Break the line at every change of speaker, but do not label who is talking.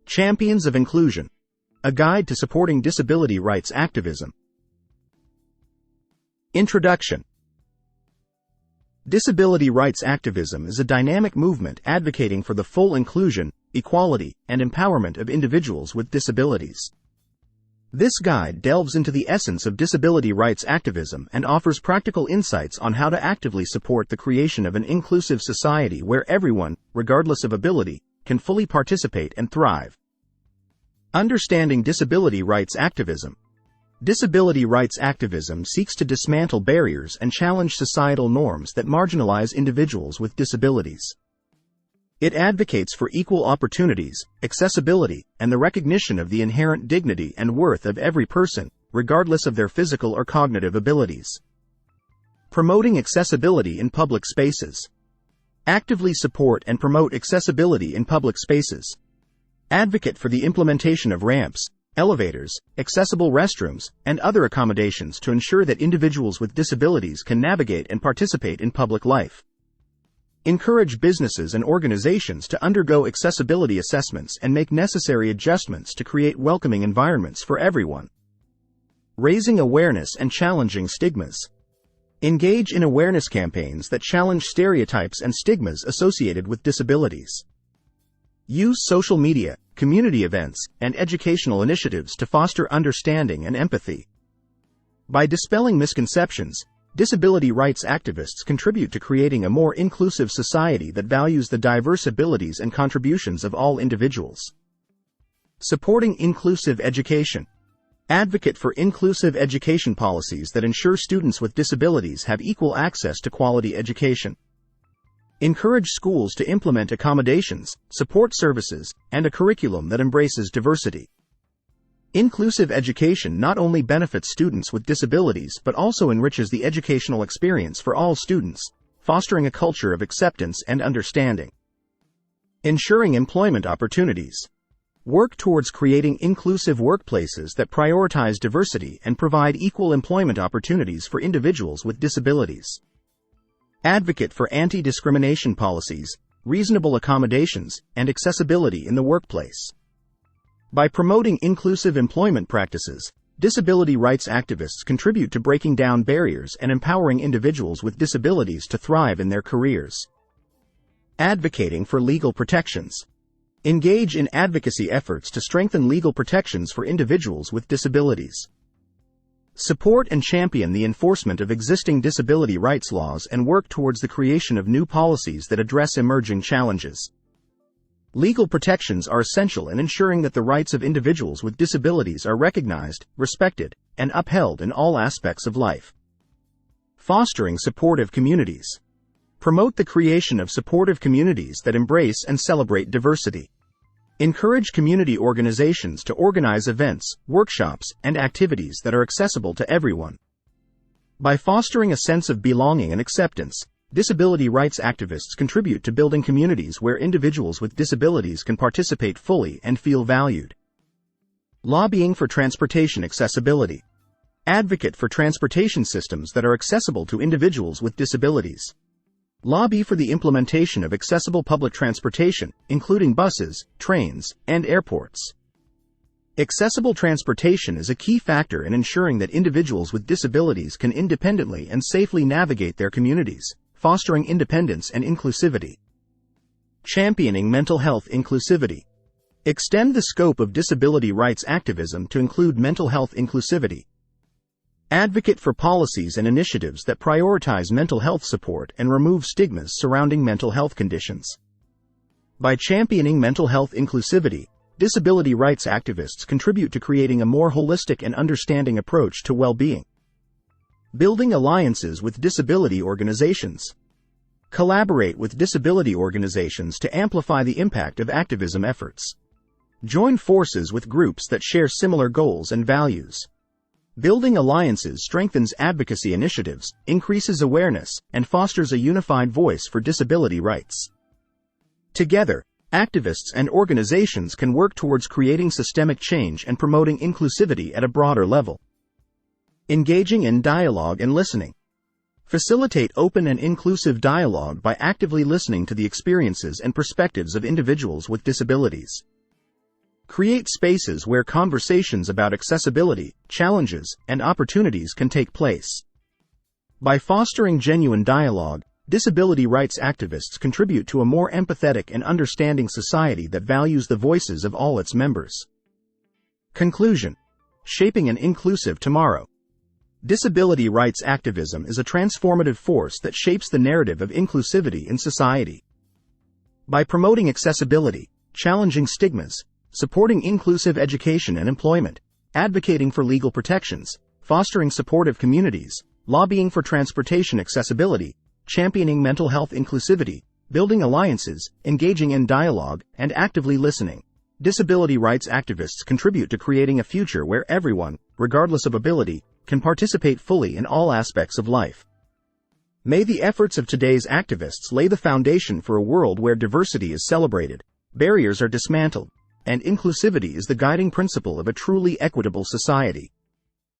Champions of Inclusion: A Guide to Supporting Disability Rights Activism. Introduction. Disability rights activism is a dynamic movement advocating for the full inclusion, equality, and empowerment of individuals with disabilities. This guide delves into the essence of disability rights activism and offers practical insights on how to actively support the creation of an inclusive society where everyone, regardless of ability, can fully participate and thrive. Understanding disability rights activism. Disability rights activism seeks to dismantle barriers and challenge societal norms that marginalize individuals with disabilities. It advocates for equal opportunities, accessibility, and the recognition of the inherent dignity and worth of every person, regardless of their physical or cognitive abilities. Promoting accessibility in public spaces. Actively support and promote accessibility in public spaces. Advocate for the implementation of ramps, elevators, accessible restrooms, and other accommodations to ensure that individuals with disabilities can navigate and participate in public life. Encourage businesses and organizations to undergo accessibility assessments and make necessary adjustments to create welcoming environments for everyone. Raising awareness and challenging stigmas. Engage in awareness campaigns that challenge stereotypes and stigmas associated with disabilities. Use social media, community events, and educational initiatives to foster understanding and empathy. By dispelling misconceptions, disability rights activists contribute to creating a more inclusive society that values the diverse abilities and contributions of all individuals. Supporting inclusive education. Advocate for inclusive education policies that ensure students with disabilities have equal access to quality education. Encourage schools to implement accommodations, support services, and a curriculum that embraces diversity. Inclusive education not only benefits students with disabilities but also enriches the educational experience for all students, fostering a culture of acceptance and understanding. Ensuring employment opportunities. Work towards creating inclusive workplaces that prioritize diversity and provide equal employment opportunities for individuals with disabilities. Advocate for anti-discrimination policies, reasonable accommodations, and accessibility in the workplace. By promoting inclusive employment practices, disability rights activists contribute to breaking down barriers and empowering individuals with disabilities to thrive in their careers. Advocating for legal protections. Engage in advocacy efforts to strengthen legal protections for individuals with disabilities. Support and champion the enforcement of existing disability rights laws and work towards the creation of new policies that address emerging challenges. Legal protections are essential in ensuring that the rights of individuals with disabilities are recognized, respected, and upheld in all aspects of life. Fostering supportive communities. Promote the creation of supportive communities that embrace and celebrate diversity. Encourage community organizations to organize events, workshops, and activities that are accessible to everyone. By fostering a sense of belonging and acceptance, disability rights activists contribute to building communities where individuals with disabilities can participate fully and feel valued. Lobbying for transportation accessibility. Advocate for transportation systems that are accessible to individuals with disabilities. Lobby for the implementation of accessible public transportation, including buses, trains, and airports. Accessible transportation is a key factor in ensuring that individuals with disabilities can independently and safely navigate their communities, fostering independence and inclusivity. Championing mental health inclusivity. Extend the scope of disability rights activism to include mental health inclusivity. Advocate for policies and initiatives that prioritize mental health support and remove stigmas surrounding mental health conditions. By championing mental health inclusivity, disability rights activists contribute to creating a more holistic and understanding approach to well-being. Building alliances with disability organizations. Collaborate with disability organizations to amplify the impact of activism efforts. Join forces with groups that share similar goals and values. Building alliances strengthens advocacy initiatives, increases awareness, and fosters a unified voice for disability rights. Together, activists and organizations can work towards creating systemic change and promoting inclusivity at a broader level. Engaging in dialogue and listening. Facilitate open and inclusive dialogue by actively listening to the experiences and perspectives of individuals with disabilities. Create spaces where conversations about accessibility, challenges, and opportunities can take place. By fostering genuine dialogue, disability rights activists contribute to a more empathetic and understanding society that values the voices of all its members. Conclusion: shaping an inclusive tomorrow. Disability rights activism is a transformative force that shapes the narrative of inclusivity in society. By promoting accessibility, challenging stigmas, supporting inclusive education and employment, advocating for legal protections, fostering supportive communities, lobbying for transportation accessibility, championing mental health inclusivity, building alliances, engaging in dialogue, and actively listening, disability rights activists contribute to creating a future where everyone, regardless of ability, can participate fully in all aspects of life. May the efforts of today's activists lay the foundation for a world where diversity is celebrated, barriers are dismantled, and inclusivity is the guiding principle of a truly equitable society.